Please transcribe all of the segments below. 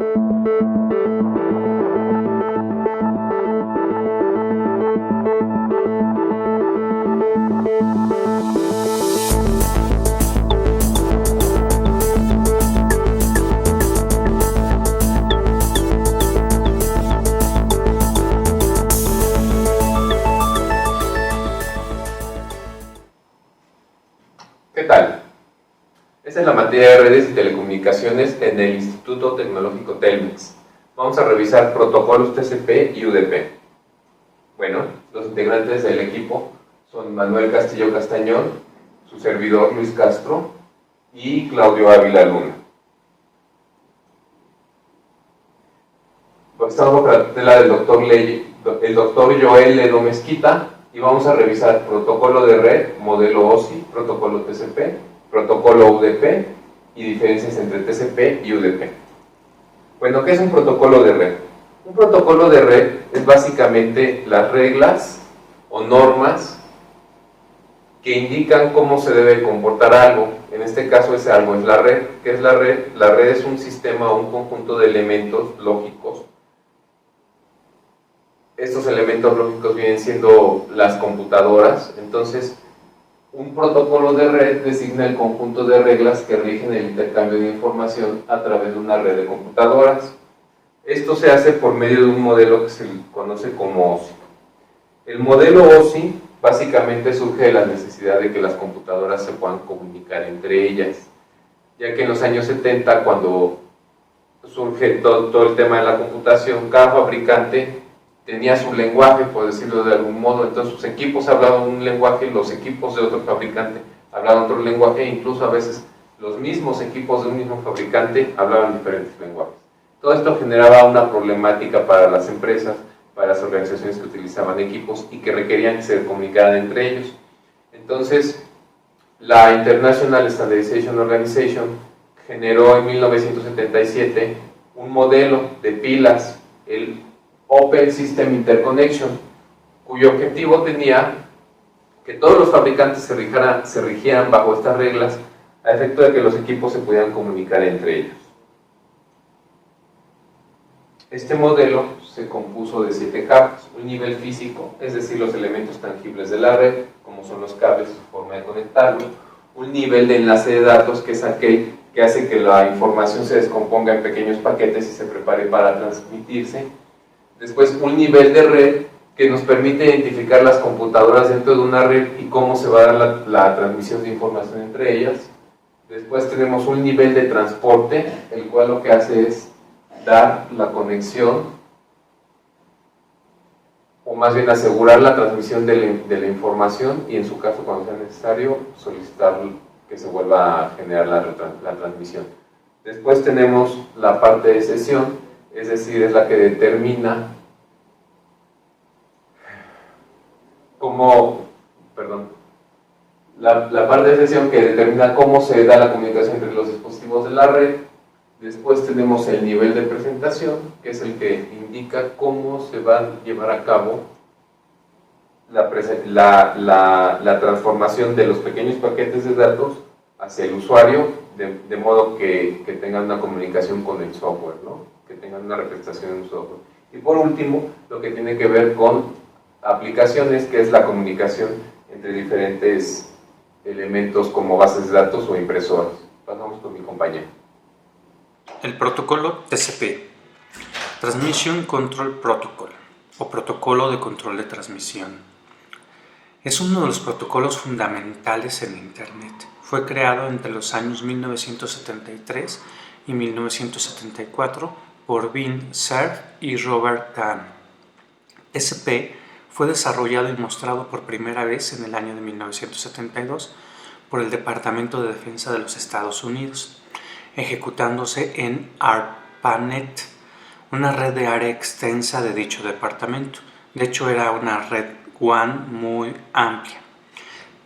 ¿Qué tal? Esta es la materia de redes y telecomunicaciones en el Instituto Tecnológico Telmex. Vamos a revisar protocolos TCP y UDP. Bueno, los integrantes del equipo son Manuel Castillo Castañón, su servidor Luis Castro y Claudio Ávila Luna. Estamos bajo la tutela del doctor Joel Ledo Mezquita, y vamos a revisar protocolo de red, modelo OSI, protocolo TCP, protocolo UDP y diferencias entre TCP y UDP. Bueno, ¿qué es un protocolo de red? Un protocolo de red es básicamente las reglas o normas que indican cómo se debe comportar algo. En este caso ese algo es la red. ¿Qué es la red? La red es un sistema o un conjunto de elementos lógicos. Estos elementos lógicos vienen siendo las computadoras. Entonces, un protocolo de red designa el conjunto de reglas que rigen el intercambio de información a través de una red de computadoras. Esto se hace por medio de un modelo que se conoce como OSI. El modelo OSI básicamente surge de la necesidad de que las computadoras se puedan comunicar entre ellas, ya que en los años 70, cuando surge todo el tema de la computación, cada fabricante tenía su lenguaje, por decirlo de algún modo. Entonces sus equipos hablaban un lenguaje, los equipos de otro fabricante hablaban otro lenguaje, e incluso a veces los mismos equipos de un mismo fabricante hablaban diferentes lenguajes. Todo esto generaba una problemática para las empresas, para las organizaciones que utilizaban equipos y que requerían que se comunicaran entre ellos. Entonces, la International Standardization Organization generó en 1977 un modelo de pilas, el Open System Interconnection, cuyo objetivo tenía que todos los fabricantes se rigieran bajo estas reglas a efecto de que los equipos se pudieran comunicar entre ellos. Este modelo se compuso de 7 capas: un nivel físico, es decir, los elementos tangibles de la red, como son los cables y su forma de conectarlo; un nivel de enlace de datos, que es aquel que hace que la información se descomponga en pequeños paquetes y se prepare para transmitirse; después un nivel de red, que nos permite identificar las computadoras dentro de una red y cómo se va a dar la transmisión de información entre ellas; después tenemos un nivel de transporte, el cual lo que hace es dar la conexión, o más bien asegurar la transmisión de la información, y en su caso, cuando sea necesario, solicitar que se vuelva a generar la transmisión. Después tenemos la parte de sesión, es decir, es la que determina la parte de sesión que determina cómo se da la comunicación entre los dispositivos de la red. Después tenemos el nivel de presentación, que es el que indica cómo se va a llevar a cabo la transformación de los pequeños paquetes de datos hacia el usuario, de modo que tengan una comunicación con el software, ¿no? Que tengan una representación en un software. Y por último, lo que tiene que ver con aplicaciones, que es la comunicación entre diferentes elementos como bases de datos o impresoras. Pasamos con mi compañero. El protocolo TCP, Transmission Control Protocol, o protocolo de control de transmisión. Es uno de los protocolos fundamentales en Internet. Fue creado entre los años 1973 y 1974 por Vint Cerf y Robert Kahn. TCP fue desarrollado y mostrado por primera vez en el año de 1972 por el Departamento de Defensa de los Estados Unidos, ejecutándose en ARPANET, una red de área extensa de dicho departamento. De hecho, era una red WAN muy amplia.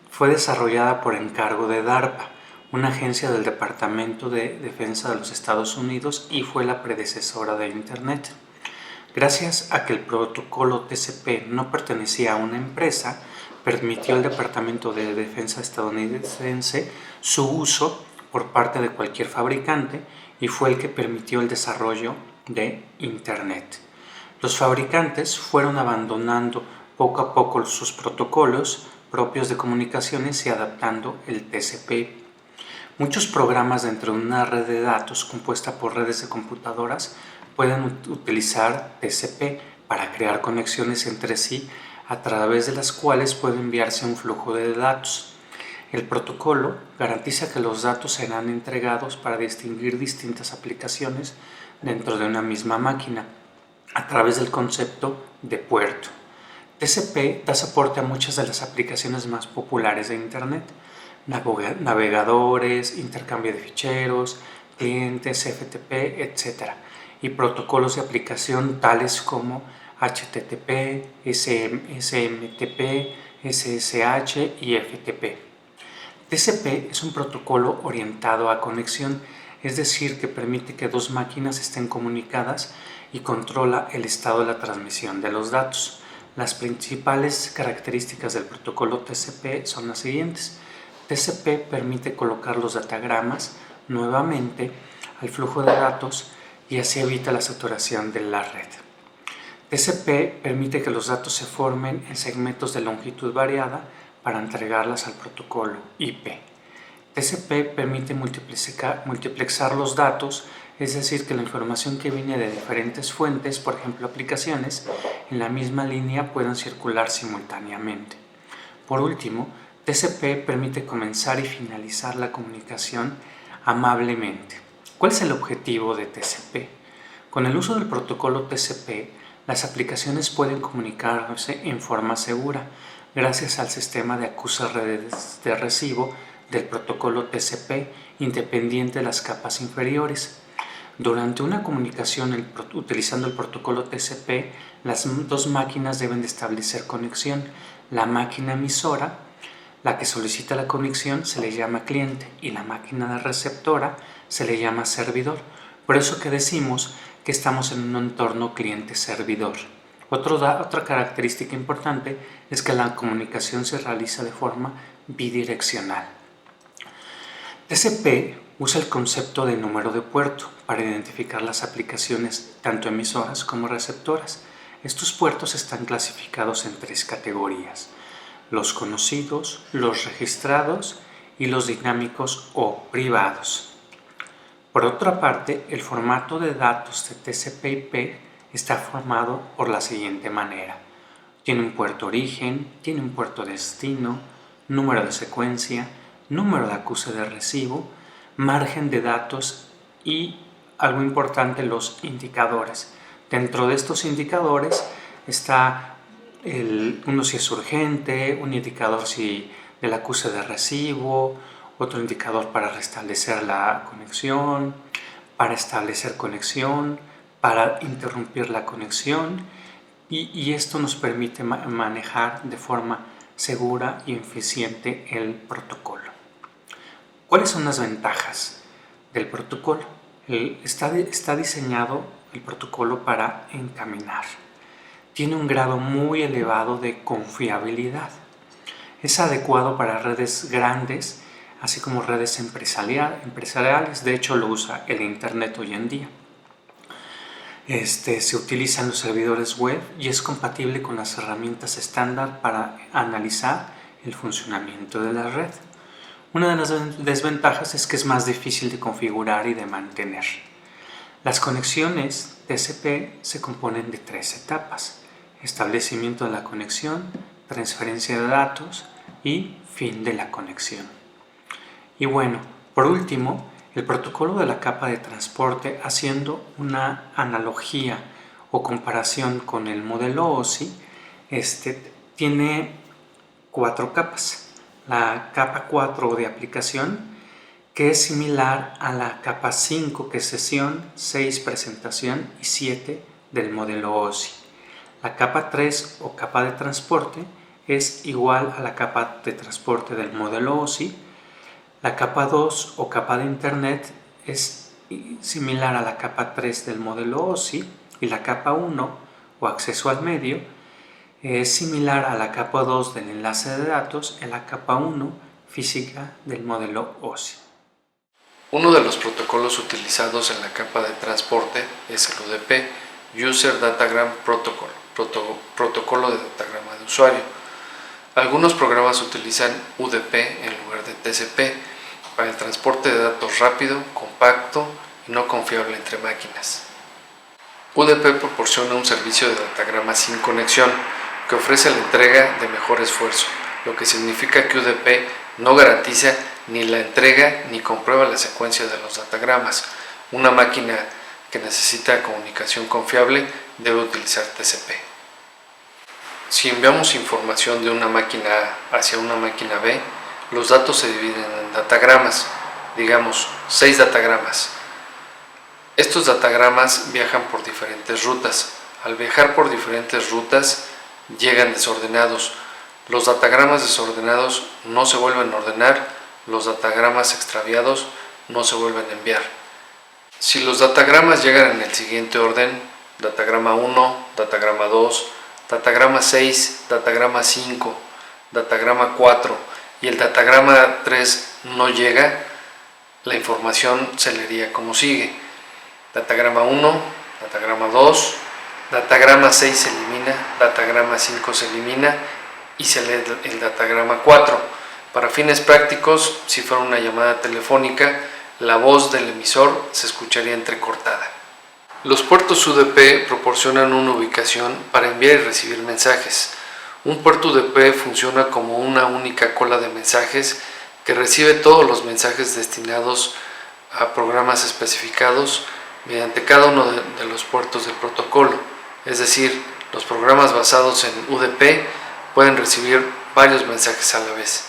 Fue desarrollada por encargo de DARPA, una agencia del Departamento de Defensa de los Estados Unidos, y fue la predecesora de Internet. Gracias a que el protocolo TCP no pertenecía a una empresa, permitió al Departamento de Defensa estadounidense su uso por parte de cualquier fabricante, y fue el que permitió el desarrollo de Internet. Los fabricantes fueron abandonando poco a poco sus protocolos propios de comunicaciones y adaptando el TCP. Muchos programas dentro de una red de datos compuesta por redes de computadoras pueden utilizar TCP para crear conexiones entre sí a través de las cuales puede enviarse un flujo de datos. El protocolo garantiza que los datos serán entregados para distinguir distintas aplicaciones dentro de una misma máquina a través del concepto de puerto. TCP da soporte a muchas de las aplicaciones más populares de Internet: navegadores, intercambio de ficheros, clientes, FTP, etc. y protocolos de aplicación tales como HTTP, SMTP, SSH y FTP. TCP es un protocolo orientado a conexión, es decir, que permite que dos máquinas estén comunicadas y controla el estado de la transmisión de los datos. Las principales características del protocolo TCP son las siguientes. TCP permite colocar los datagramas nuevamente al flujo de datos y así evita la saturación de la red. TCP permite que los datos se formen en segmentos de longitud variada para entregarlas al protocolo IP. TCP permite multiplexar los datos, es decir, que la información que viene de diferentes fuentes, por ejemplo aplicaciones, en la misma línea puedan circular simultáneamente. Por último, TCP permite comenzar y finalizar la comunicación amablemente. ¿Cuál es el objetivo de TCP? Con el uso del protocolo TCP, las aplicaciones pueden comunicarse en forma segura gracias al sistema de acusas redes de recibo del protocolo TCP independiente de las capas inferiores. Durante una comunicación utilizando el protocolo TCP, las dos máquinas deben de establecer conexión. La máquina emisora, la que solicita la conexión, se le llama cliente y la máquina receptora se le llama servidor. Por eso que decimos que estamos en un entorno cliente-servidor. Otra característica importante es que la comunicación se realiza de forma bidireccional. TCP usa el concepto de número de puerto para identificar las aplicaciones tanto emisoras como receptoras. Estos puertos están clasificados en 3 categorías: los conocidos, los registrados y los dinámicos o privados. Por otra parte, el formato de datos de TCP/IP está formado por la siguiente manera: tiene un puerto origen, tiene un puerto destino, número de secuencia, número de acuse de recibo, margen de datos y, algo importante, los indicadores. Dentro de estos indicadores está uno si es urgente, un indicador si del acuse de recibo, otro indicador para restablecer la conexión, para establecer conexión, para interrumpir la conexión, y esto nos permite manejar de forma segura y eficiente el protocolo. ¿Cuáles son las ventajas del protocolo? Está diseñado el protocolo para encaminar. Tiene un grado muy elevado de confiabilidad. Es adecuado para redes grandes, así como redes empresariales. De hecho, lo usa el Internet hoy en día. Se utilizan los servidores web y es compatible con las herramientas estándar para analizar el funcionamiento de la red. Una de las desventajas es que es más difícil de configurar y de mantener. Las conexiones TCP se componen de 3 etapas: establecimiento de la conexión, transferencia de datos y fin de la conexión. Y bueno, por último, el protocolo de la capa de transporte, haciendo una analogía o comparación con el modelo OSI, tiene 4 capas. La capa 4 de aplicación, que es similar a la capa 5, que es sesión, 6 presentación y 7 del modelo OSI. La capa 3 o capa de transporte es igual a la capa de transporte del modelo OSI. La capa 2 o capa de Internet es similar a la capa 3 del modelo OSI, y la capa 1 o acceso al medio es similar a la capa 2 del enlace de datos en la capa 1 física del modelo OSI. Uno de los protocolos utilizados en la capa de transporte es el UDP, User Datagram Protocol, protocolo de datagrama de usuario. Algunos programas utilizan UDP en lugar de TCP para el transporte de datos rápido, compacto y no confiable entre máquinas. UDP proporciona un servicio de datagrama sin conexión que ofrece la entrega de mejor esfuerzo, lo que significa que UDP no garantiza ni la entrega ni comprueba la secuencia de los datagramas. Una máquina que necesita comunicación confiable debe utilizar TCP. Si enviamos información de una máquina A hacia una máquina B, los datos se dividen en datagramas, digamos 6 datagramas. Estos datagramas viajan por diferentes rutas. Al viajar por diferentes rutas, llegan desordenados. Los datagramas desordenados no se vuelven a ordenar, los datagramas extraviados no se vuelven a enviar. Si los datagramas llegan en el siguiente orden, datagrama 1, datagrama 2, datagrama 6, datagrama 5, datagrama 4 y el datagrama 3 no llega, la información se leería como sigue: datagrama 1, datagrama 2, datagrama 6 se elimina, datagrama 5 se elimina y se lee el datagrama 4. Para fines prácticos, si fuera una llamada telefónica, la voz del emisor se escucharía entrecortada. Los puertos UDP proporcionan una ubicación para enviar y recibir mensajes. Un puerto UDP funciona como una única cola de mensajes que recibe todos los mensajes destinados a programas especificados mediante cada uno de los puertos del protocolo. Es decir, los programas basados en UDP pueden recibir varios mensajes a la vez.